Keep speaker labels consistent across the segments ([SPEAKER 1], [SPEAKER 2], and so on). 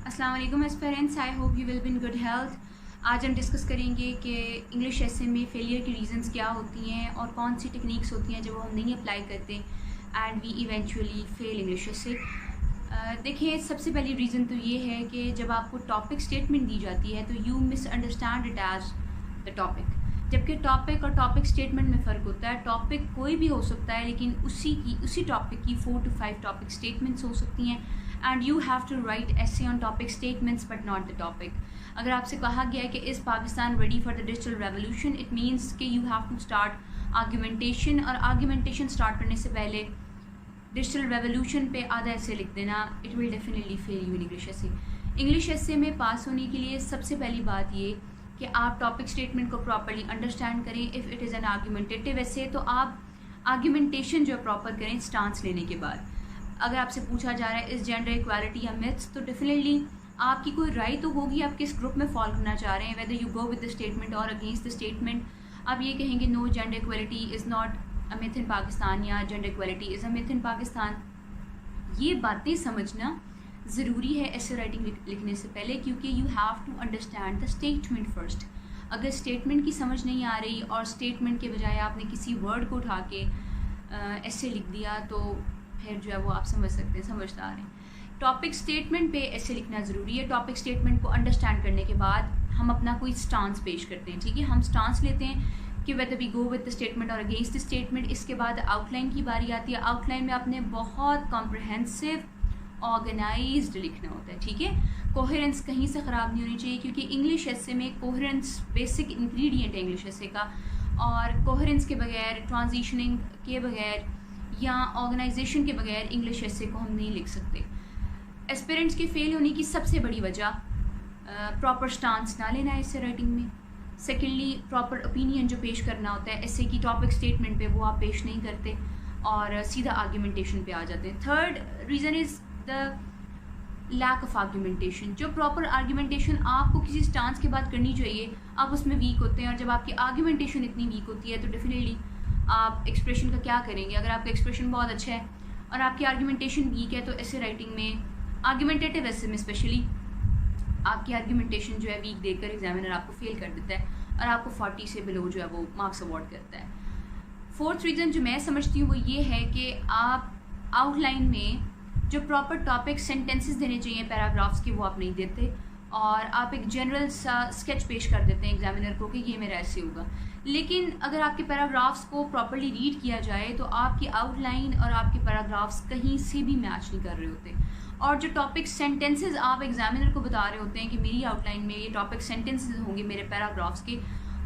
[SPEAKER 1] अस्सलाम वालेकुम aspirants, I hope you will be in good health. आज हम डिस्कस करेंगे कि इंग्लिश एसे में फेलियर की रीज़न्स क्या होती हैं और कौन सी टेक्निक्स होती हैं जब हम नहीं अप्लाई करते and we eventually fail English essay. देखिए, सबसे पहली रीज़न तो ये है कि जब आपको टॉपिक स्टेटमेंट दी जाती है तो you misunderstand it as the topic, जबकि टॉपिक और टॉपिक स्टेटमेंट में फ़र्क होता है। टॉपिक कोई भी हो सकता है, लेकिन उसी टॉपिक की 4 to 5 टॉपिक स्टेटमेंट्स हो सकती हैं and you have to write essay on topic statements but not the topic. अगर आपसे कहा गया है कि is Pakistan ready for the digital revolution, it means कि you have to start argumentation, और आर्ग्यूमेंटेशन स्टार्ट करने से पहले डिजिटल रेवोल्यूशन पे आधा ऐसे लिख देना, it will definitely fail you in English essay. English essay में पास होने के लिए सबसे पहली बात ये कि आप टॉपिक स्टेटमेंट को प्रॉपरली अंडरस्टैंड करें। If it is an argumentative essay तो आप आर्ग्यूमेंटेशन जो प्रॉपर करें स्टांस लेने के बाद। अगर आपसे पूछा जा रहा है इस जेंडर इक्वालिटी या मिथ्स, तो डेफिनेटली आपकी कोई राय तो होगी, आप किस ग्रुप में फॉलो करना चाह रहे हैं, whether you go with the statement और अगेंस्ट द स्टेटमेंट। आप ये कहेंगे no gender equality is not a myth in Pakistan या gender equality is a myth in Pakistan. ये बातें समझना ज़रूरी है ऐसे राइटिंग लिखने से पहले, क्योंकि you have to understand the statement first. अगर स्टेटमेंट की समझ नहीं आ रही और स्टेटमेंट के बजाय आपने किसी वर्ड को उठा के ऐसे लिख दिया, तो फिर जो है वो आप समझ सकते हैं, समझदार हैं। टॉपिक स्टेटमेंट पे ऐसे लिखना ज़रूरी है। टॉपिक स्टेटमेंट को अंडरस्टैंड करने के बाद हम अपना कोई स्टांस पेश करते हैं, ठीक है। हम स्टांस लेते हैं कि whether we go with the statement और अगेंस्ट द स्टेटमेंट। इसके बाद आउटलाइन की बारी आती है। आउटलाइन में आपने बहुत कॉम्प्रहेंसिव ऑर्गेनाइज्ड लिखना होता है, ठीक है। कोहेरेंस कहीं से ख़राब नहीं होनी चाहिए, क्योंकि इंग्लिश एसे में कोहेरेंस बेसिक इंग्रेडिएंट है इंग्लिश एसे का, और कोहेरेंस के बगैर, ट्रांजिशनिंग के बगैर या ऑर्गेनाइजेशन के बगैर इंग्लिश एसे को हम नहीं लिख सकते। एस्पिरेंट्स के फेल होने की सबसे बड़ी वजह प्रॉपर स्टांस ना लेना है एसे राइटिंग में। सेकेंडली, प्रॉपर ओपिनियन जो पेश करना होता है एसे की टॉपिक स्टेटमेंट पे, वो आप पेश नहीं करते और सीधा आर्ग्यूमेंटेशन पे आ जाते हैं। Third reason is the lack of argumentation. जो प्रॉपर आर्ग्यूमेंटेशन आपको किसी स्टांस के बाद करनी चाहिए, आप उसमें वीक होते हैं, और जब आपकी आर्ग्यूमेंटेशन इतनी वीक होती है तो डेफिनेटली आप एक्सप्रेशन का क्या करेंगे। अगर आपका एक्सप्रेशन बहुत अच्छा है और आपकी आर्ग्यूमेंटेशन वीक है, तो ऐसे राइटिंग में, आर्ग्यूमेंटेटिव ऐसे में स्पेशली, आपकी आर्ग्यूमेंटेशन जो है वीक देकर एग्जामिनर आपको फेल कर देता है और आपको 40 से बिलो जो है वो मार्क्स अवॉर्ड करता है। फोर्थ रीज़न जो मैं समझती हूँ वो ये है कि आप आउटलाइन में जो प्रॉपर टॉपिक सेंटेंसेस देने चाहिए पैराग्राफ्स के, वो आप नहीं देते, और आप एक जनरल सा स्केच पेश कर देते हैं एग्जामिनर को कि ये मेरा ऐसे होगा। लेकिन अगर आपके पैराग्राफ्स को प्रॉपर्ली रीड किया जाए तो आपकी आउटलाइन और आपके पैराग्राफ्स कहीं से भी मैच नहीं कर रहे होते, और जो टॉपिक सेंटेंसेस आप एग्जामिनर को बता रहे होते हैं कि मेरी आउटलाइन में ये टॉपिक सेंटेंसेस होंगे मेरे पैराग्राफ्स के,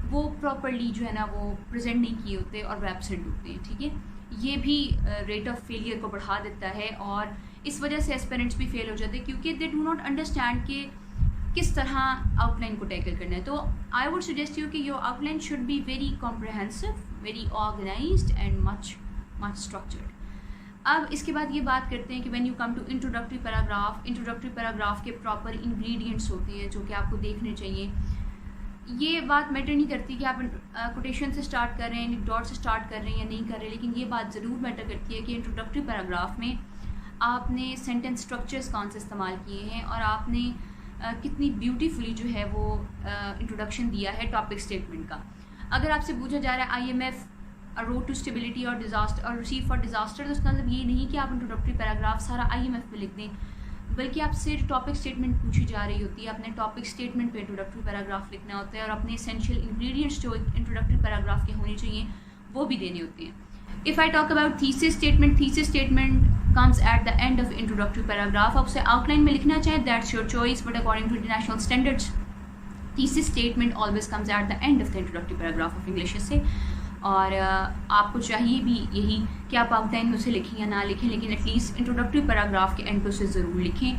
[SPEAKER 1] वो प्रॉपर्ली जो है ना वो प्रेजेंट नहीं किए होते और वो एब्सेंट होते हैं, ठीक है। ये भी रेट ऑफ फेलियर को बढ़ा देता है, और इस वजह से एस्पिरेंट्स भी फेल हो जाते हैं, क्योंकि दे डू नॉट अंडरस्टैंड कि किस तरह आउटलाइन को टैकल करना है। तो आई वुड सजेस्ट यू कि your outline should be very comprehensive, very organised and much structured. अब इसके बाद ये बात करते हैं कि when you come to introductory paragraph के प्रॉपर इंग्रेडिएंट्स होते हैं जो कि आपको देखने चाहिए। ये बात मैटर नहीं करती कि आप कोटेशन से स्टार्ट कर रहे हैं, डॉट से स्टार्ट कर रहे हैं या नहीं कर रहे, लेकिन ये बात ज़रूर मैटर करती है कि इंट्रोडक्टरी पैराग्राफ में आपने सेंटेंस स्ट्रक्चर्स कौन से इस्तेमाल किए हैं, और आपने कितनी ब्यूटीफुली जो है वो इंट्रोडक्शन दिया है टॉपिक स्टेटमेंट का। अगर आपसे पूछा जा रहा है IMF a road to stability और डिज़ास्टर और रिसीव फॉर डिज़ास्टर, तो उसका मतलब ये नहीं कि आप इंट्रोडक्टरी पैराग्राफ सारा IMF पे लिख दें, बल्कि आपसे टॉपिक स्टेटमेंट पूछी जा रही होती है, अपने टॉपिक स्टेटमेंट पे इंट्रोडक्टरी पैराग्राफ लिखना होता है, और अपने एसेंशियल इंग्रेडिएंट्स जो इंट्रोडक्टरी पैराग्राफ के होने चाहिए वो भी देने होते हैं। If I talk about thesis statement comes at the end of introductory paragraph. आप उसे आउटलाइन में लिखना चाहें, that's your choice, but according to international standards, thesis statement always comes at the end of the introductory paragraph of English essay. और आपको चाहिए भी यही कि आप आउटलाइन में उसे लिखें या ना लिखें, लेकिन एटलीस्ट इंट्रोडक्टरी पैराग्राफ के एंड पे उसे ज़रूर लिखें।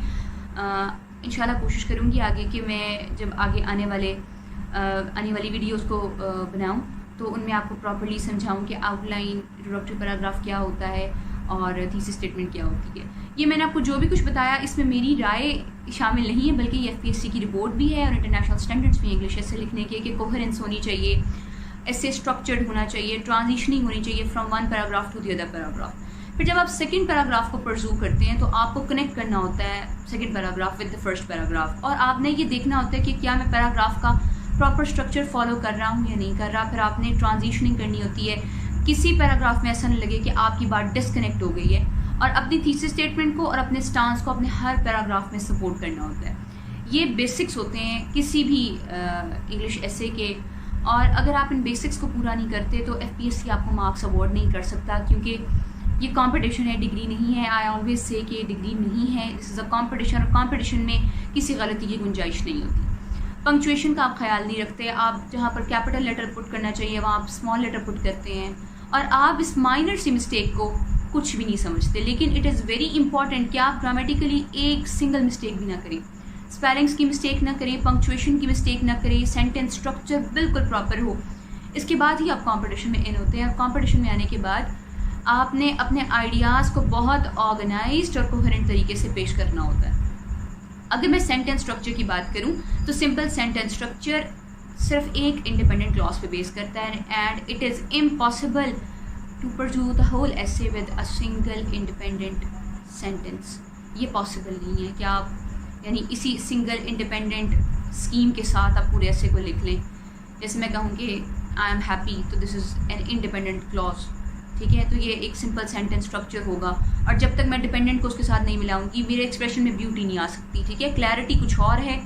[SPEAKER 1] इंशाल्लाह कोशिश करूँगी आगे कि मैं जब आगे आने वाली वीडियोज़ को बनाऊँ तो उनमें आपको प्रॉपर्ली समझाऊं कि आउटलाइन, इंट्रोडक्टरी पैराग्राफ क्या होता है और थीसिस स्टेटमेंट क्या होती है। ये मैंने आपको जो भी कुछ बताया इसमें मेरी राय शामिल नहीं है, बल्कि ये FPSC की रिपोर्ट भी है और इंटरनेशनल स्टैंडर्ड्स भी इंग्लिश ऐसे लिखने के कि कोहेरेंस होनी चाहिए, ऐसे स्ट्रक्चर्ड होना चाहिए, ट्रांजिशनिंग होनी चाहिए from one paragraph to the other paragraph. फिर जब आप सेकंड पैराग्राफ को परस्यू करते हैं तो आपको कनेक्ट करना होता है second paragraph with the first paragraph, और आपने ये देखना होता है कि क्या मैं पैराग्राफ का प्रॉपर स्ट्रक्चर फॉलो कर रहा हूँ या नहीं कर रहा। फिर आपने ट्रांजिशनिंग करनी होती है, किसी पैराग्राफ में ऐसा नहीं लगे कि आपकी बात डिस्कनेक्ट हो गई है, और अपनी थीसिस स्टेटमेंट को और अपने स्टांस को अपने हर पैराग्राफ में सपोर्ट करना होता है। ये बेसिक्स होते हैं किसी भी इंग्लिश एसे के, और अगर आप इन बेसिक्स को पूरा नहीं करते तो FPSC आपको मार्क्स अवॉर्ड नहीं कर सकता, क्योंकि ये कंपटीशन है, डिग्री नहीं है। आई ऑलवेज से कि डिग्री नहीं है, दिस इज़ अ कंपटीशन, और कंपटीशन में किसी गलती की गुंजाइश नहीं होती। पंक्चुएशन का आप ख्याल नहीं रखते, आप जहाँ पर कैपिटल लेटर पुट करना चाहिए वहाँ आप स्मॉल लेटर पुट करते हैं, और आप इस माइनर सी मिस्टेक को कुछ भी नहीं समझते। लेकिन इट इज़ वेरी इंपॉर्टेंट कि आप ग्रामेटिकली एक सिंगल मिस्टेक भी ना करें, स्पेलिंग्स की मिस्टेक ना करें, पंक्चुएशन की मिस्टेक ना करें, सेंटेंस स्ट्रक्चर बिल्कुल प्रॉपर हो। इसके बाद ही आप कंपटीशन में इन होते हैं, और कंपटीशन में आने के बाद आपने अपने आइडियाज़ को बहुत ऑर्गेनाइज्ड और कोहेरेंट तरीके से पेश करना होता है। अगर मैं सेंटेंस स्ट्रक्चर की बात करूं तो सिंपल सेंटेंस स्ट्रक्चर सिर्फ एक इंडिपेंडेंट क्लॉज पे बेस करता है, and it is impossible to pursue the whole essay with a single independent sentence. ये पॉसिबल नहीं है कि आप यानी इसी सिंगल इंडिपेंडेंट स्कीम के साथ आप पूरे एसे को लिख लें। जैसे मैं कहूँ कि आई एम हैप्पी, तो this is an independent clause, ठीक है, तो ये एक सिंपल सेंटेंस स्ट्रक्चर होगा, और जब तक मैं डिपेंडेंट को उसके साथ नहीं मिलाऊंगी मेरे एक्सप्रेशन में ब्यूटी नहीं आ सकती, ठीक है। क्लैरिटी कुछ और है,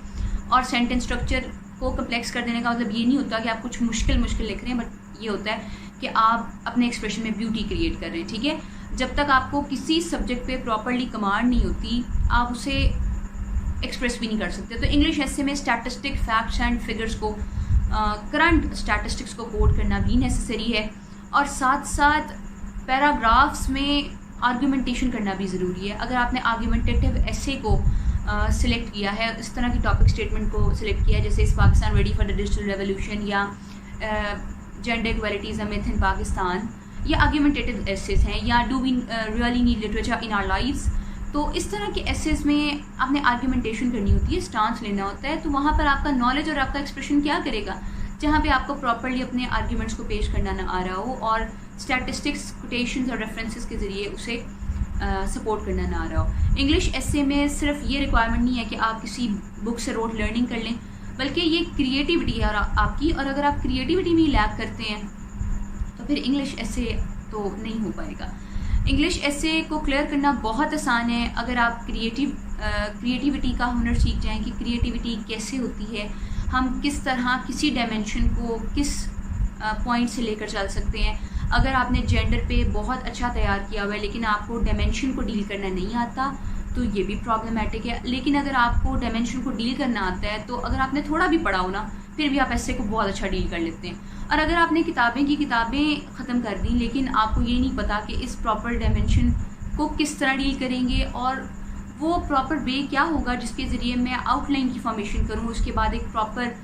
[SPEAKER 1] और सेंटेंस स्ट्रक्चर को कम्प्लेक्स कर देने का मतलब ये नहीं होता कि आप कुछ मुश्किल लिख रहे हैं, बट ये होता है कि आप अपने एक्सप्रेशन में ब्यूटी क्रिएट कर रहे हैं, ठीक है। जब तक आपको किसी सब्जेक्ट पे प्रॉपरली कमांड नहीं होती आप उसे एक्सप्रेस भी नहीं कर सकते। तो इंग्लिश एसे में स्टैटिस्टिक, फैक्ट्स एंड फिगर्स को, करंट स्टैटिस्टिक्स को कोड करना भी नेसेसरी है, और साथ साथ पैराग्राफ्स में आर्गुमेंटेशन करना भी ज़रूरी है। अगर आपने आर्गुमेंटेटिव एसे को सिलेक्ट किया है, इस तरह की टॉपिक स्टेटमेंट को सिलेक्ट किया है, जैसे is Pakistan ready for the digital revolution, या gender equality is a myth in Pakistan, ये आर्गुमेंटेटिव एसेस हैं, या do we really need literature in our lives, तो इस तरह के एसेस में आपने आर्गुमेंटेशन करनी होती है, स्टांस लेना होता है। तो वहाँ पर आपका नॉलेज और आपका एक्सप्रेशन क्या करेगा, जहाँ पे आपको प्रॉपरली अपने आर्ग्यूमेंट्स को पेश करना ना आ रहा हो, और स्टैटिस्टिक्स, कोटेशंस और रेफरेंसेस के ज़रिए उसे सपोर्ट करना ना आ रहा हो। इंग्लिश एसे में सिर्फ ये रिक्वायरमेंट नहीं है कि आप किसी बुक से रोट लर्निंग कर लें, बल्कि ये क्रिएटिविटी है आपकी, और अगर आप क्रिएटिविटी में लैक करते हैं तो फिर इंग्लिश एसे तो नहीं हो पाएगा। इंग्लिश एसे को क्लियर करना बहुत आसान है अगर आप क्रिएटिविटी का हुनर सीख जाएं कि क्रिएटिविटी कैसे होती है, हम किस तरह किसी डायमेंशन को किस पॉइंट से लेकर चल सकते हैं। अगर आपने जेंडर पे बहुत अच्छा तैयार किया हुआ है लेकिन आपको डायमेंशन को डील करना नहीं आता तो ये भी प्रॉब्लमेटिक है। लेकिन अगर आपको डायमेंशन को डील करना आता है तो अगर आपने थोड़ा भी पढ़ा हो ना, फिर भी आप ऐसे को बहुत अच्छा डील कर लेते हैं। और अगर आपने किताबें ख़त्म कर दी लेकिन आपको ये नहीं पता कि इस प्रॉपर डायमेंशन को किस तरह डील करेंगे और वो प्रॉपर वे क्या होगा जिसके ज़रिए मैं आउटलाइन की फॉर्मेशन करूँ, उसके बाद एक प्रॉपर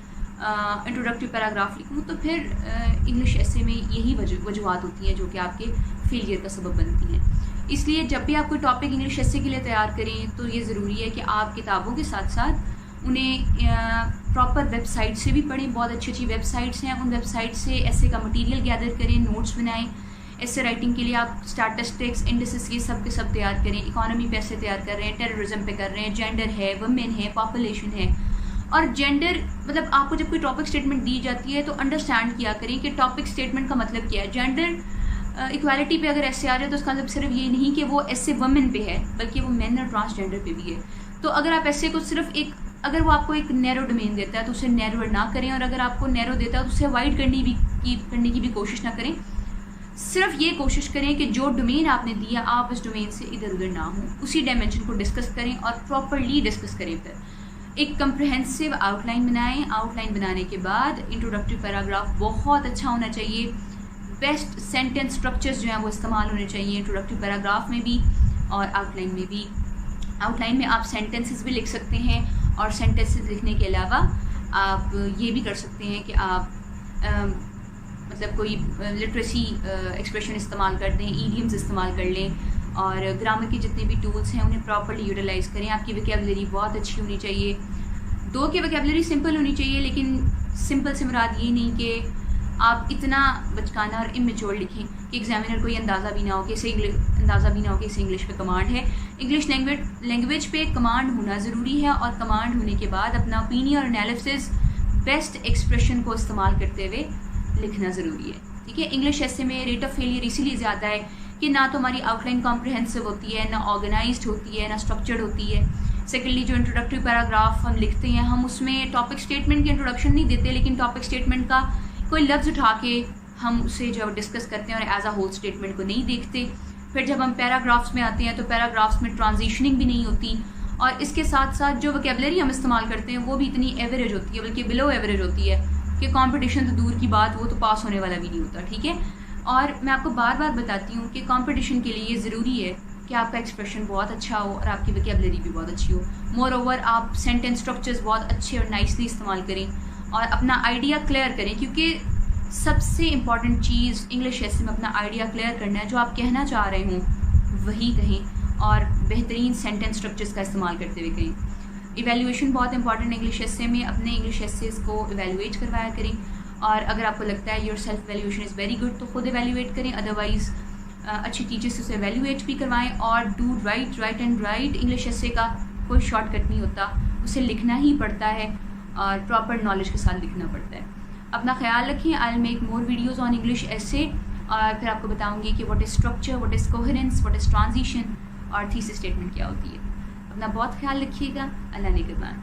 [SPEAKER 1] इंट्रोडक्टिव पैराग्राफ लिखूँ, तो फिर इंग्लिश एसे में यही वजूहत होती हैं जो कि आपके फेलियर का सबब बनती हैं। इसलिए जब भी आप कोई टॉपिक इंग्लिश एसे के लिए तैयार करें तो ये ज़रूरी है कि आप किताबों के साथ साथ उन्हें प्रॉपर वेबसाइट से भी पढ़ें। बहुत अच्छी वेबसाइट्स हैं, उन वेबसाइट से एसे का मटेरियल गैदर करें, नोट्स बनाएं। एसे राइटिंग के लिए आप स्टैटिस्टिक्स, इंडिसेस ये सब के सब तैयार करें। इकोनॉमी पे ऐसे तैयार कर रहे हैं, टेररिज्म पे कर रहे हैं, जेंडर है, वुमेन है, पॉपुलेशन है। और जेंडर मतलब आपको जब कोई टॉपिक स्टेटमेंट दी जाती है तो अंडरस्टैंड किया करें कि टॉपिक स्टेटमेंट का मतलब क्या है। जेंडर इक्वालिटी पे अगर ऐसे आ रहे हैं तो उसका मतलब सिर्फ ये नहीं कि वो ऐसे वुमेन पे है, बल्कि वो मेन और ट्रांसजेंडर पे भी है। तो अगर आप ऐसे को सिर्फ अगर वो आपको एक नैरो डोमेन देता है तो उसे नैरोवर ना करें, और अगर आपको नैरो देता है तो उसे अवॉइड करने की भी कोशिश ना करें। सिर्फ ये कोशिश करें कि जो डोमेन आपने दिया आप उस डोमेन से इधर उधर ना हो, उसी डायमेंशन को डिस्कस करें और प्रॉपरली डिस्कस करें। फिर एक कंप्रहेंसिव आउटलाइन बनाएं। आउटलाइन बनाने के बाद इंट्रोडक्टिव पैराग्राफ बहुत अच्छा होना चाहिए। बेस्ट सेंटेंस स्ट्रक्चर्स जो हैं वो इस्तेमाल होने चाहिए इंट्रोडक्टिव पैराग्राफ में भी और आउटलाइन में भी। आउटलाइन में आप सेंटेंसेस भी लिख सकते हैं, और सेंटेंसेस लिखने के अलावा आप ये भी कर सकते हैं कि आप मतलब कोई लिटरेसी एक्सप्रेशन इस्तेमाल कर दें, ईडियम्स इस्तेमाल कर लें, और ग्रामर के जितने भी टूल्स हैं उन्हें प्रॉपर्ली यूटिलाइज़ करें। आपकी वोकैबुलरी बहुत अच्छी होनी चाहिए। दो की वोकैबुलरी सिंपल होनी चाहिए, लेकिन सिंपल से मुराद ये नहीं कि आप इतना बचकाना और इमेच्योर लिखें कि एग्जामिनर को ये अंदाज़ा भी ना हो कि इसे इंग्लिश पे कमांड है। इंग्लिश लैंग्वेज पे कमांड होना ज़रूरी है, और कमांड होने के बाद अपना ओपिनियन और एनालिसिस बेस्ट एक्सप्रेशन को इस्तेमाल करते हुए लिखना ज़रूरी है। ठीक है, इंग्लिश ऐसे में रेट ऑफ फेलियर इसीलिए ज़्यादा है कि ना तो हमारी आउटलाइन कॉम्प्रिहेंसिव होती है, ना ऑर्गेनाइज्ड होती है, ना स्ट्रक्चर्ड होती है। सेकेंडली, जो इंट्रोडक्टरी पैराग्राफ हम लिखते हैं, हम उसमें टॉपिक स्टेटमेंट की इंट्रोडक्शन नहीं देते, लेकिन टॉपिक स्टेटमेंट का कोई लफ्ज़ उठा के हम उसे जो डिस्कस करते हैं और एज अ होल स्टेटमेंट को नहीं देखते। फिर जब हम पैराग्राफ्स में आते हैं तो पैराग्राफ्स में ट्रांजिशनिंग भी नहीं होती, और इसके साथ साथ जो वोकेबलरी हम इस्तेमाल करते हैं वो भी इतनी एवरेज होती है, बल्कि बिलो एवरेज होती है कि कंपटीशन तो दूर की बात, वो तो पास होने वाला भी नहीं होता। ठीक है, और मैं आपको बार बार बताती हूँ कि कंपटीशन के लिए ये ज़रूरी है कि आपका एक्सप्रेशन बहुत अच्छा हो और आपकी वोकेबलरी भी बहुत अच्छी हो। मोर ओवर, आप सेंटेंस स्ट्रक्चर्स बहुत अच्छे और नाइसली इस्तेमाल करें और अपना आइडिया क्लियर करें, क्योंकि सबसे इम्पॉर्टेंट चीज़ इंग्लिश ऐसे में अपना आइडिया क्लियर करना है। जो आप कहना चाह रहे हों वही कहें, और बेहतरीन सेंटेंस स्ट्रक्चर्स का इस्तेमाल करते हुए करें। इवैल्यूएशन बहुत इंपॉर्टेंट है इंग्लिश एसे में। अपने इंग्लिश एसेस को इवैल्यूएट करवाया करें, और अगर आपको लगता है your self evaluation is very good तो खुद इवैल्यूएट करें, अदरवाइज़ अच्छी टीचर्स उसे इवैल्यूएट भी करवाएं। और डू राइट इंग्लिश एसे का कोई शॉर्टकट नहीं होता, उसे लिखना ही पड़ता है और प्रॉपर नॉलेज के साथ लिखना पड़ता है। अपना ख्याल रखें। I will make more videos on English essay, और फिर आपको बताऊँगी कि what is structure, what is coherence, what is transition और थीसिस स्टेटमेंट क्या होती है। अपना बहुत ख्याल रखिएगा। अल्लाह निगहबान।